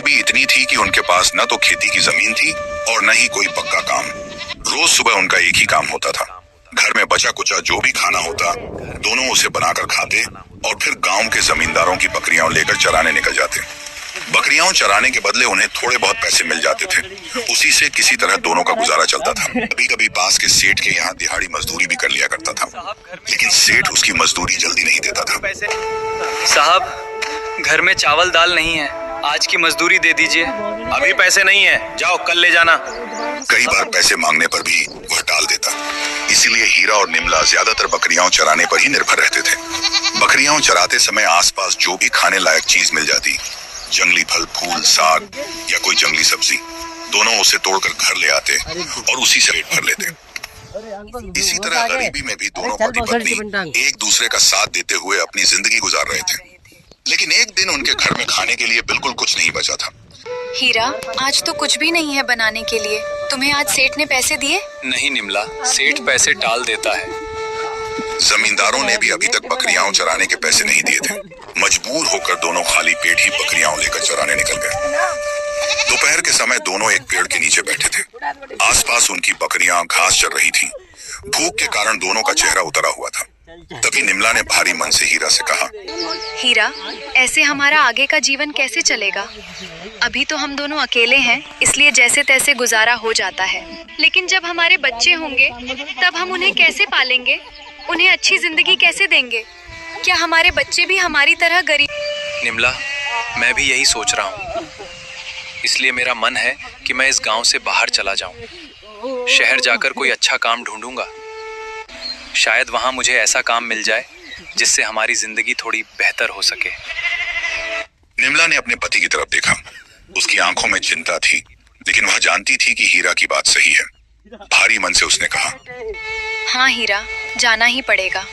गरीबी इतनी थी कि उनके पास न तो खेती की जमीन थी और न ही कोई पक्का काम। रोज सुबह उनका एक ही काम होता था, घर में बचा कुचा जो भी खाना होता दोनों उसे बनाकर खाते और फिर गांव के जमींदारों की बकरियां लेकर चराने निकल जाते। बकरियां चराने के बदले उन्हें थोड़े बहुत पैसे मिल जाते थे, उसी से किसी तरह दोनों का गुजारा चलता था। कभी कभी पास के सेठ के यहाँ दिहाड़ी मजदूरी भी कर लिया करता था, लेकिन सेठ उसकी मजदूरी जल्दी नहीं देता था। साहब, घर में चावल दाल नहीं है, आज की मजदूरी दे दीजिए। अभी पैसे नहीं है, जाओ कल ले जाना। कई बार पैसे मांगने पर भी वह टाल देता, इसीलिए हीरा और निमला ज्यादातर बकरियां चराने पर ही निर्भर रहते थे। बकरियां चराते समय आसपास जो भी खाने लायक चीज मिल जाती, जंगली फल फूल साग या कोई जंगली सब्जी, दोनों उसे तोड़कर घर ले आते और उसी से पेट भर लेते। इसी तरह गरीबी में भी दोनों पति पत्नी एक दूसरे का साथ देते हुए अपनी जिंदगी गुजार रहे थे। लेकिन एक दिन उनके घर में खाने के लिए बिल्कुल कुछ नहीं बचा था। हीरा, आज तो कुछ भी नहीं है बनाने के लिए। तुम्हें आज सेठ ने पैसे दिए? नहीं निमला, सेठ पैसे टाल देता है। जमींदारों ने भी अभी तक बकरियां चराने के पैसे नहीं दिए थे। मजबूर होकर दोनों खाली पेट ही बकरियां लेकर चराने निकल गए। दोपहर के समय दोनों एक पेड़ के नीचे बैठे थे। आसपास उनकी बकरियां घास चर रही थीं। भूख के कारण दोनों का चेहरा उतरा हुआ था। तभी निमला ने भारी मन से हीरा से कहा, हीरा, ऐसे हमारा आगे का जीवन कैसे चलेगा? अभी तो हम दोनों अकेले हैं, इसलिए जैसे तैसे गुजारा हो जाता है। लेकिन जब हमारे बच्चे होंगे तब हम उन्हें कैसे पालेंगे? उन्हें अच्छी जिंदगी कैसे देंगे? क्या हमारे बच्चे भी हमारी तरह गरीब? निमला, मैं भी यही सोच रहा हूँ। इसलिए मेरा मन है कि मैं इस गांव से बाहर चला जाऊं। शहर जाकर कोई अच्छा काम ढूंढूंगा। शायद वहां मुझे ऐसा काम मिल जाए जिससे हमारी जिंदगी थोड़ी बेहतर हो सके। निमला ने अपने पति की तरफ देखा। उसकी आंखों में चिंता थी, लेकिन वह जानती थी कि हीरा की बात सही है। भारी मन से उसने कहा, हाँ हीरा, जाना ही पड़ेगा।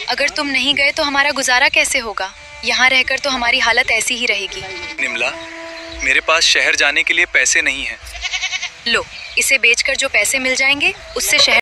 अगर तुम नहीं गए तो हमारा गुजारा कैसे होगा? यहाँ रहकर तो हमारी हालत ऐसी ही रहेगी। निमला, मेरे पास शहर जाने के लिए पैसे नहीं हैं। लो, इसे बेचकर जो पैसे मिल जाएंगे उससे शहर